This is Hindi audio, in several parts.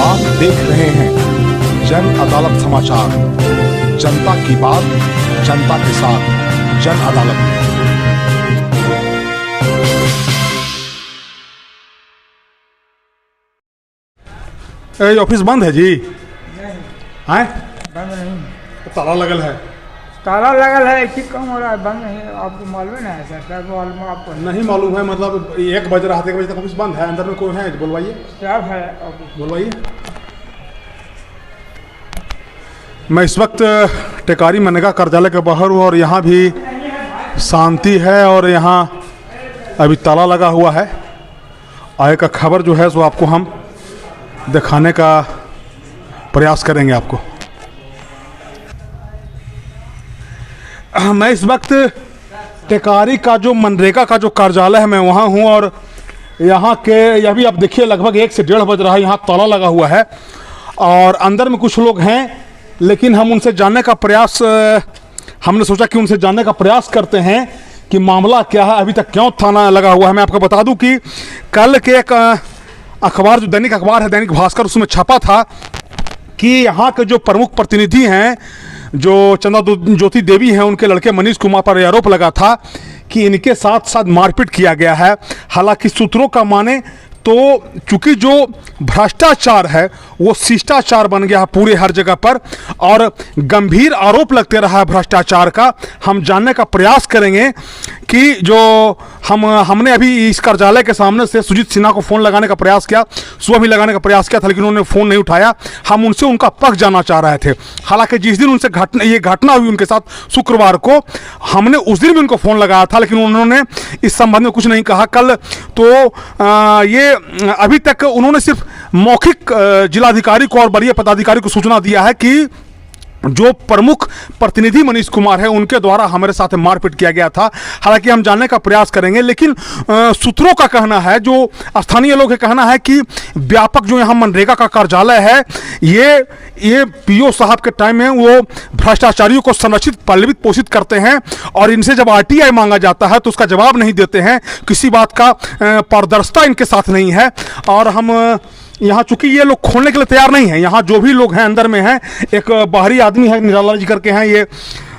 आप देख रहे हैं जन अदालत समाचार। जनता की बात जनता के साथ, जन अदालत में। ऑफिस बंद है जी? नहीं, हैं? बंद नहीं। ताला लगल है? ताला लगल है, एक ही काम हो रहा है, बंद नहीं। आपको मालूम नहीं है सर? मालूम आपको नहीं मालूम है, मतलब 1 बज रहा था, 1 बजे तक ऑफिस बंद है। अंदर में कोई है? बुलवाइए। क्या है ऑफिस? बुलवाइए। मैं इस वक्त टेकारी मनरेगा कार्यालय के बाहर हूँ और यहाँ भी शांति है और यहाँ अभी ताला लगा हुआ है। आगे का खबर जो है सो आपको हम दिखाने का प्रयास करेंगे आपको। मैं इस वक्त टेकारी का जो मनरेगा का जो कार्यालय है मैं वहाँ हूँ और यहाँ के यह भी आप देखिए लगभग 1 से 1:30 बज रहा है। यहाँ ताला लगा हुआ है और अंदर में कुछ लोग हैं, लेकिन हम उनसे जानने का प्रयास हमने सोचा कि उनसे जानने का प्रयास करते हैं कि मामला क्या है, अभी तक क्यों थाना लगा हुआ है। मैं आपको बता दूं कि कल के एक अखबार जो दैनिक अखबार है दैनिक भास्कर, उसमें छपा था कि यहाँ के जो प्रमुख प्रतिनिधि हैं जो चंदा ज्योति देवी हैं, उनके लड़के मनीष कुमार पर आरोप लगा था कि इनके साथ साथ मारपीट किया गया है। हालांकि सूत्रों का माने तो चूंकि जो भ्रष्टाचार है वो शिष्टाचार बन गया है पूरे हर जगह पर और गंभीर आरोप लगते रहा है भ्रष्टाचार का। हम जानने का प्रयास करेंगे कि जो हमने अभी इस कार्यालय के सामने से सुजीत सिन्हा को फ़ोन लगाने का प्रयास किया, सुबह भी लगाने का प्रयास किया था, लेकिन उन्होंने फ़ोन नहीं उठाया। हम उनसे उनका पक्ष जानना चाह रहे थे। हालांकि जिस दिन उनसे ये घटना हुई उनके साथ शुक्रवार को, हमने उस दिन भी उनको फ़ोन लगाया था, लेकिन उन्होंने इस संबंध में कुछ नहीं कहा। कल तो ये अभी तक उन्होंने सिर्फ मौखिक जिलाधिकारी को और वरीय पदाधिकारी को सूचना दिया है कि जो प्रमुख प्रतिनिधि मनीष कुमार है उनके द्वारा हमारे साथ मारपीट किया गया था। हालांकि हम जानने का प्रयास करेंगे, लेकिन सूत्रों का कहना है, जो स्थानीय लोग का कहना है कि व्यापक जो यहाँ मनरेगा का कार्यालय है ये पीओ साहब के टाइम में वो भ्रष्टाचारियों को संरक्षित पालित पोषित करते हैं और इनसे जब आरटीआई मांगा जाता है तो उसका जवाब नहीं देते हैं। किसी बात का पारदर्शिता इनके साथ नहीं है और हम यहाँ चूंकि ये लोग खोलने के लिए तैयार नहीं है। यहाँ जो भी लोग हैं अंदर में हैं, एक बाहरी आदमी है निराला जी करके हैं, ये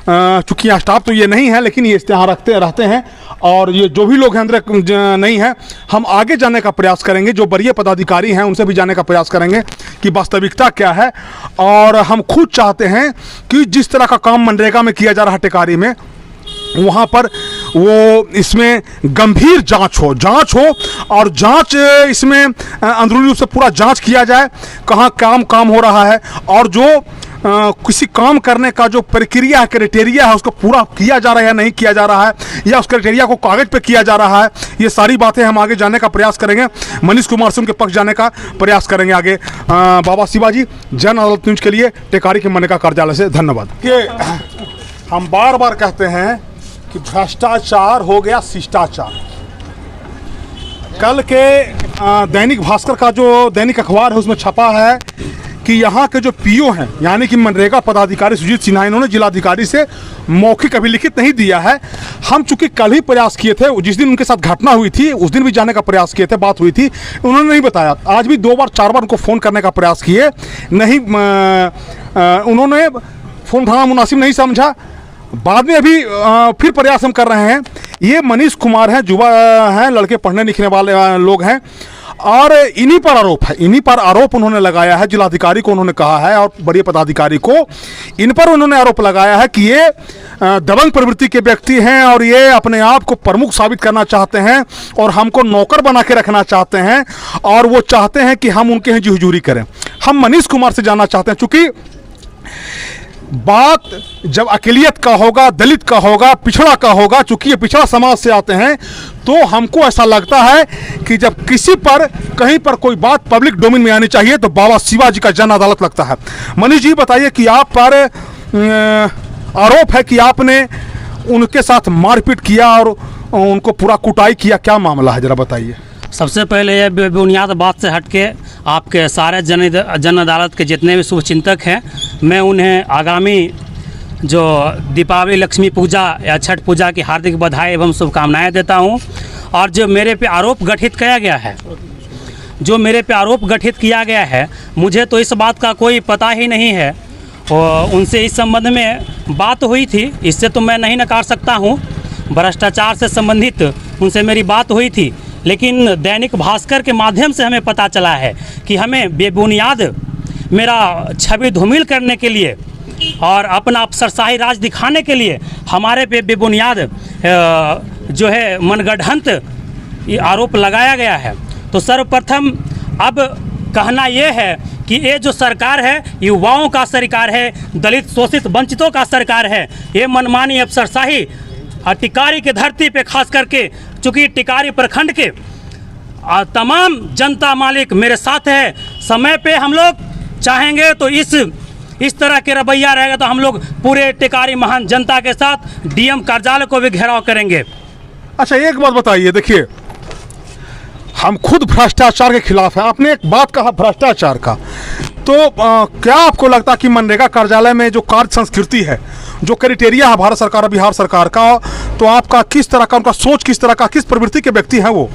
चूंकि यहाँ स्टाफ तो ये नहीं है, लेकिन ये यहाँ रहते हैं और ये जो भी लोग हैं अंदर नहीं है। हम आगे जानने का प्रयास करेंगे, जो वरीय पदाधिकारी हैं उनसे भी जानने का प्रयास करेंगे कि वास्तविकता क्या है। और हम खुद चाहते हैं कि जिस तरह का काम मनरेगा में किया जा रहा है टेकारी में, वहाँ पर वो इसमें गंभीर जांच हो और जांच इसमें अंदरूनी रूप से पूरा जांच किया जाए, कहाँ काम हो रहा है और जो किसी काम करने का जो प्रक्रिया है, क्राइटेरिया है, उसको पूरा किया जा रहा है या नहीं किया जा रहा है, या उस क्राइटेरिया को कागज पे किया जा रहा है। ये सारी बातें हम आगे जानने का प्रयास करेंगे। मनीष कुमार से उनके पक्ष जानने का प्रयास करेंगे आगे। बाबा शिवाजी, जन अदालत न्यूज के लिए टेकारी के मनरेगा कार्यालय से धन्यवाद। कि हम बार बार कहते हैं कि भ्रष्टाचार हो गया शिष्टाचार। कल के दैनिक भास्कर का जो दैनिक अखबार है उसमें छपा है कि यहाँ के जो पीओ हैं यानी कि मनरेगा पदाधिकारी सुजीत सिन्हा, इन्होंने जिलाधिकारी से मौखिक अभिलिखित नहीं दिया है। हम चूंकि कल ही प्रयास किए थे, जिस दिन उनके साथ घटना हुई थी उस दिन भी जाने का प्रयास किए थे, बात हुई थी, उन्होंने नहीं बताया। आज भी 2 बार 4 बार उनको फ़ोन करने का प्रयास किए, नहीं उन्होंने फ़ोन उठाना मुनासिब नहीं समझा। बाद में अभी फिर प्रयास हम कर रहे हैं। ये मनीष कुमार हैं, युवा हैं, लड़के पढ़ने लिखने वाले लोग हैं और इन्हीं पर आरोप उन्होंने लगाया है। जिलाधिकारी को उन्होंने कहा है और वरीय पदाधिकारी को इन पर उन्होंने आरोप लगाया है कि ये दबंग प्रवृत्ति के व्यक्ति हैं और ये अपने आप को प्रमुख साबित करना चाहते हैं और हमको नौकर बना के रखना चाहते हैं और वो चाहते हैं कि हम उनके यहाँ जी हुजूरी करें। हम मनीष कुमार से जानना चाहते हैं, चूँकि बात जब अकेलियत का होगा, दलित का होगा, पिछड़ा का होगा, चूंकि ये पिछड़ा समाज से आते हैं, तो हमको ऐसा लगता है कि जब किसी पर कहीं पर कोई बात पब्लिक डोमेन में आनी चाहिए तो बाबा शिवाजी का जन अदालत लगता है। मनीष जी बताइए कि आप पर आरोप है कि आपने उनके साथ मारपीट किया और उनको पूरा कुटाई किया, क्या मामला है जरा बताइए। सबसे पहले ये बुनियाद बात से हट के आपके सारे जन अदालत के जितने भी शुभचिंतक हैं, मैं उन्हें आगामी जो दीपावली, लक्ष्मी पूजा या छठ पूजा की हार्दिक बधाई एवं शुभकामनाएं देता हूं। और जो मेरे पे आरोप गठित किया गया है, जो मेरे पे आरोप गठित किया गया है, मुझे तो इस बात का कोई पता ही नहीं है। और उनसे इस संबंध में बात हुई थी, इससे तो मैं नहीं नकार सकता हूँ। भ्रष्टाचार से संबंधित उनसे मेरी बात हुई थी, लेकिन दैनिक भास्कर के माध्यम से हमें पता चला है कि हमें बेबुनियाद मेरा छवि धूमिल करने के लिए और अपना अफसरशाही राज दिखाने के लिए हमारे पे बेबुनियाद जो है मनगढ़ंत ये आरोप लगाया गया है। तो सर्वप्रथम अब कहना ये है कि ये जो सरकार है, युवाओं का सरकार है, दलित शोषित वंचितों का सरकार है। ये मनमानी अफसरशाही टिकारी की धरती पे खास करके, चूँकि टिकारी प्रखंड के तमाम जनता मालिक मेरे साथ है। समय पे हम लोग चाहेंगे तो इस तरह के रवैया रहेगा तो हम लोग पूरे टिकारी महान जनता के साथ डीएम कार्यालय को भी घेराव करेंगे। अच्छा, एक बात बताइए, देखिए हम खुद भ्रष्टाचार के खिलाफ हैं। आपने एक बात कहा भ्रष्टाचार का, तो क्या आपको लगता है कि मनरेगा कार्यालय में जो कार्य संस्कृति है, जो क्राइटेरिया है भारत सरकार और बिहार सरकार का, तो आपका किस तरह का, उनका सोच किस तरह का, किस प्रवृत्ति के व्यक्ति हैं वो?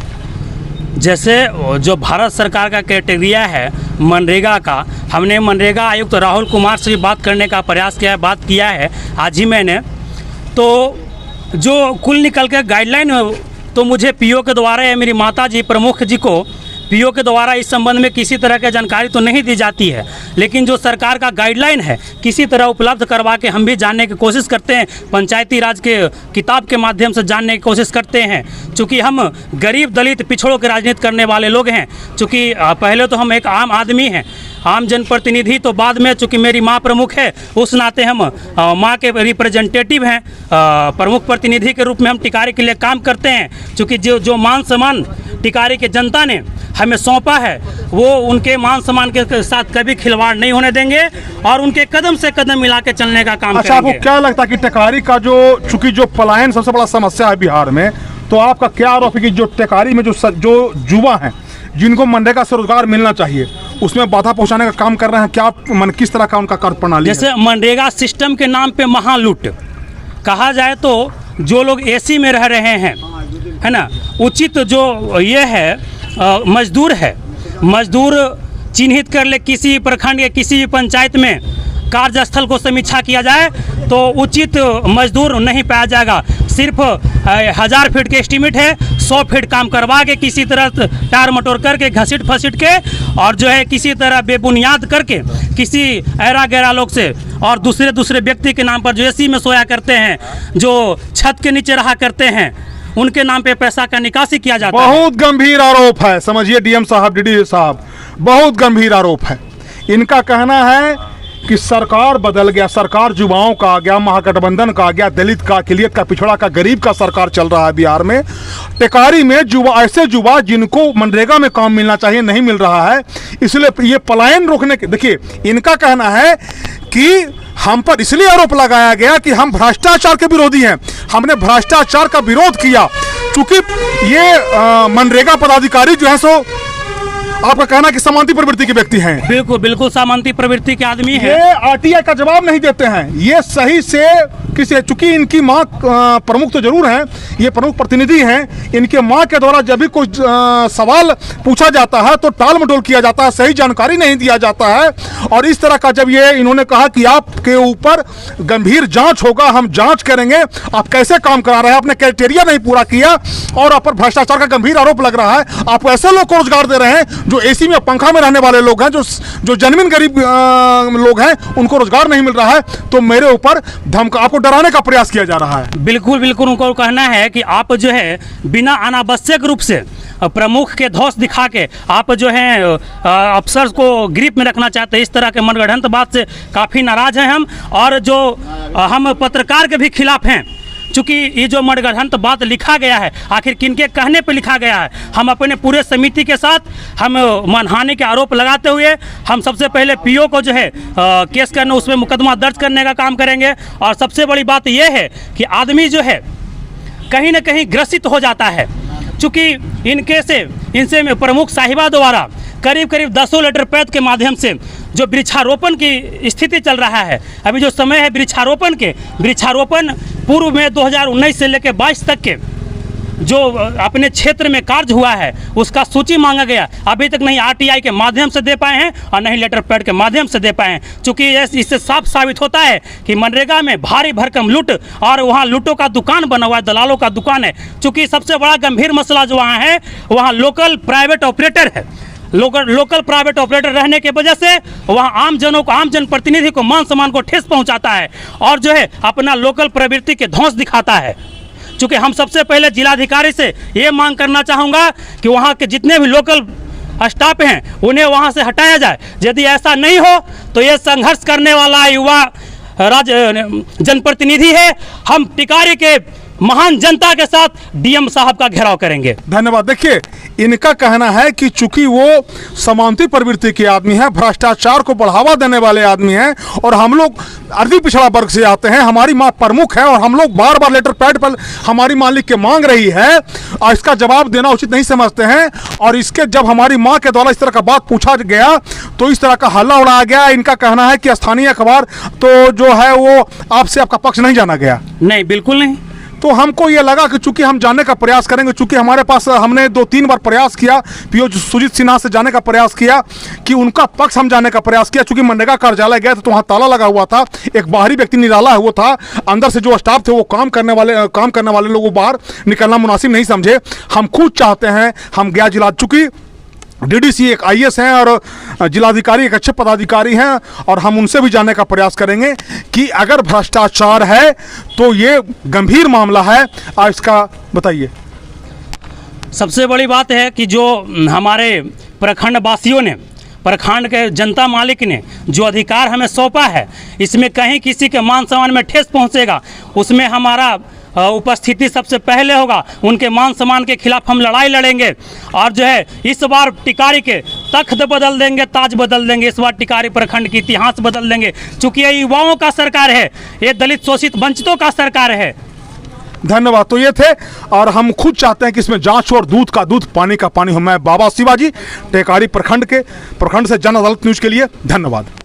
जैसे जो भारत सरकार का क्राइटेरिया है मनरेगा का, हमने मनरेगा आयुक्त राहुल कुमार से बात करने का प्रयास किया है, बात किया है आज ही मैंने। तो जो कुल निकल के गाइडलाइन, तो मुझे पीओ के द्वारा या मेरी माता जी प्रमुख जी को पीओ के द्वारा इस संबंध में किसी तरह की जानकारी तो नहीं दी जाती है, लेकिन जो सरकार का गाइडलाइन है किसी तरह उपलब्ध करवा के हम भी जानने की कोशिश करते हैं। पंचायती राज के किताब के माध्यम से जानने की कोशिश करते हैं। चूँकि हम गरीब दलित पिछड़ों की राजनीति करने वाले लोग हैं, चूँकि पहले तो हम एक आम आदमी हैं, आम जनप्रतिनिधि, तो बाद में चूँकि मेरी माँ प्रमुख है उस नाते हम माँ के रिप्रेजेंटेटिव हैं, प्रमुख प्रतिनिधि के रूप में हम टिकारी के लिए काम करते हैं। चूँकि जो मान सम्मान टिकारी के जनता ने हमें सौंपा है वो उनके मान सम्मान के साथ कभी खिलवाड़ नहीं होने देंगे और उनके कदम से कदम मिला के चलने का काम अच्छा, करेंगे। आपको क्या लगता है कि टिकारी का चूंकि जो पलायन सबसे बड़ा समस्या है बिहार में, तो आपका क्या आरोप है कि जो टिकारी में जो युवा हैं जिनको मनरेगा से रोजगार मिलना चाहिए उसमें बाधा पहुंचाने का काम कर रहे हैं? क्या किस तरह का उनका कार्य प्रणाली है? जैसे मनरेगा सिस्टम के नाम पे महालूट कहा जाए तो जो लोग एसी में रह रहे हैं, है ना, उचित जो ये है मजदूर है, मजदूर चिन्हित कर ले, किसी प्रखंड या किसी भी पंचायत में कार्यस्थल को समीक्षा किया जाए तो उचित मजदूर नहीं पाया जाएगा। सिर्फ 1000 फीट के एस्टीमेट है, 100 फीट काम करवा के किसी तरह टार मटोर करके घसीट फसीट के और जो है किसी तरह बेबुनियाद करके किसी ऐरा गैरा लोग से और दूसरे व्यक्ति के नाम पर जो एसी में सोया करते हैं, जो छत के नीचे रहा करते हैं, उनके नाम पे पैसा का निकासी किया जाता है। बहुत गंभीर आरोप है, समझिए डीएम साहब, डीडी साहब, बहुत गंभीर आरोप है। इनका कहना है कि सरकार बदल गया, सरकार युवाओं का आ गया, महागठबंधन का आ गया, दलित का, अकिलियत का, पिछड़ा का, गरीब का सरकार चल रहा है बिहार में। टिकारी में ऐसे युवा जिनको मनरेगा में काम मिलना चाहिए नहीं मिल रहा है, इसलिए ये पलायन रोकने के, देखिए इनका कहना है कि हम पर इसलिए आरोप लगाया गया कि हम भ्रष्टाचार के विरोधी हैं, हमने भ्रष्टाचार का विरोध किया। चूंकि ये मनरेगा पदाधिकारी जो है सो आपका कहना कि सामंती प्रवृत्ति के व्यक्ति हैं। बिल्कुल बिल्कुल सामंती प्रवृत्ति के आदमी हैं। ये आरटीआई का जवाब नहीं देते हैं, ये सही से किसी, चूंकि इनकी माँ प्रमुख तो जरूर हैं, ये प्रमुख प्रतिनिधि हैं, इनके माँ के द्वारा जब भी कोई सवाल पूछा जाता है तो टाल मटोल किया जाता है, सही जानकारी नहीं दिया जाता है। और इस तरह का जब ये इन्होंने कहा कि आपके ऊपर गंभीर जांच होगा, हम जांच करेंगे, आप कैसे काम करा रहे हैं, आपने क्राइटेरिया नहीं पूरा किया और आप पर भ्रष्टाचार का गंभीर आरोप लग रहा है। आप ऐसे लोग को रोजगार दे रहे हैं जो एसी में पंखा में रहने वाले लोग हैं, जो जन्मीन गरीब लोग हैं, उनको रोजगार नहीं मिल रहा है। तो मेरे ऊपर आपको डराने का प्रयास किया जा रहा है। बिल्कुल बिल्कुल उनको कहना है कि आप जो है बिना अनावश्यक रूप से प्रमुख के धौस दिखा के आप जो है अफसर को ग्रिप में रखना चाहते हैं। इस तरह के मनगढ़ंत बात से काफ़ी नाराज हैं हम, और जो हम पत्रकार के भी खिलाफ हैं। चूँकि ये जो मनगढ़ंत बात लिखा गया है, आखिर किनके कहने पे लिखा गया है, हम अपने पूरे समिति के साथ हम मानहानि के आरोप लगाते हुए हम सबसे पहले पीओ को जो है केस करने, उसमें मुकदमा दर्ज करने का काम करेंगे। और सबसे बड़ी बात यह है कि आदमी जो है कहीं ना कहीं ग्रसित हो जाता है, चूँकि इनसे प्रमुख साहिबा द्वारा करीब 10 लेटर पैद के माध्यम से जो वृक्षारोपण की स्थिति चल रहा है, अभी जो समय है वृक्षारोपण पूर्व में 2019 से लेकर 22 तक के जो अपने क्षेत्र में कार्य हुआ है उसका सूची मांगा गया, अभी तक नहीं आरटीआई के माध्यम से दे पाए हैं और नहीं लेटर पैड के माध्यम से दे पाए हैं। चूँकि इससे साफ साबित होता है कि मनरेगा में भारी भरकम लूट और वहाँ लूटों का दुकान बना हुआ है, दलालों का दुकान है। चूँकि सबसे बड़ा गंभीर मसला जो वहाँ है, वहाँ लोकल प्राइवेट ऑपरेटर है। लोकल प्राइवेट ऑपरेटर रहने की वजह से वहाँ आम जनप्रतिनिधि को मान सम्मान को ठेस पहुँचाता है और जो है अपना लोकल प्रवृत्ति के ध्वंस दिखाता है। चूँकि हम सबसे पहले जिलाधिकारी से ये मांग करना चाहूँगा कि वहाँ के जितने भी लोकल स्टाफ हैं उन्हें वहाँ से हटाया जाए। यदि ऐसा नहीं हो तो ये संघर्ष करने वाला युवा जनप्रतिनिधि है। हम टिकारी के महान जनता के साथ डीएम साहब का घेराव करेंगे। धन्यवाद। देखिए, इनका कहना है कि चूंकि वो समांतरी प्रवृत्ति के आदमी हैं, भ्रष्टाचार को बढ़ावा देने वाले आदमी हैं और हम लोग अति पिछड़ा वर्ग से आते हैं, हमारी माँ प्रमुख है और हम लोग बार बार लेटर पैड पर हमारी मालिक के मांग रही है और इसका जवाब देना उचित नहीं समझते हैं। और इसके जब हमारी माँ के द्वारा इस तरह का बात पूछा गया तो इस तरह का हल्ला उड़ाया गया। इनका कहना है कि स्थानीय अखबार तो जो है वो आपसे आपका पक्ष नहीं जाना गया। नहीं, बिल्कुल नहीं। तो हमको ये लगा कि चूंकि हम जानने का प्रयास करेंगे, चूंकि हमारे पास हमने 2-3 बार प्रयास किया, पीओ सुजीत सिन्हा से जाने का प्रयास किया कि उनका पक्ष हम जानने का प्रयास किया। चूंकि मनरेगा कार्यालय गए थे तो वहाँ ताला लगा हुआ था, एक बाहरी व्यक्ति निराला है वो था, अंदर से जो स्टाफ थे वो काम करने वाले लोग बाहर निकलना मुनासिब नहीं समझे। हम खुद चाहते हैं, हम गया जिला, चूँकि डीडीसी एक आईएएस हैं और जिलाधिकारी एक अच्छे पदाधिकारी हैं और हम उनसे भी जानने का प्रयास करेंगे कि अगर भ्रष्टाचार है तो ये गंभीर मामला है। आप इसका बताइए। सबसे बड़ी बात है कि जो हमारे प्रखंड वासियों ने, प्रखंड के जनता मालिक ने जो अधिकार हमें सौंपा है, इसमें कहीं किसी के मान सम्मान में ठेस पहुंचेगा, उसमें हमारा उपस्थिति सबसे पहले होगा। उनके मान सम्मान के खिलाफ हम लड़ाई लड़ेंगे और जो है इस बार टिकारी के तख्त बदल देंगे, ताज बदल देंगे। इस बार टिकारी प्रखंड की इतिहास बदल देंगे। चूँकि ये युवाओं का सरकार है, ये दलित शोषित वंचितों का सरकार है। धन्यवाद। तो ये थे और हम खुद चाहते हैं कि इसमें जांच हो और दूध का दूध, पानी का पानी हो। मैं बाबा शिवाजी, टेकारी प्रखंड से जन अदालत न्यूज़ के लिए धन्यवाद।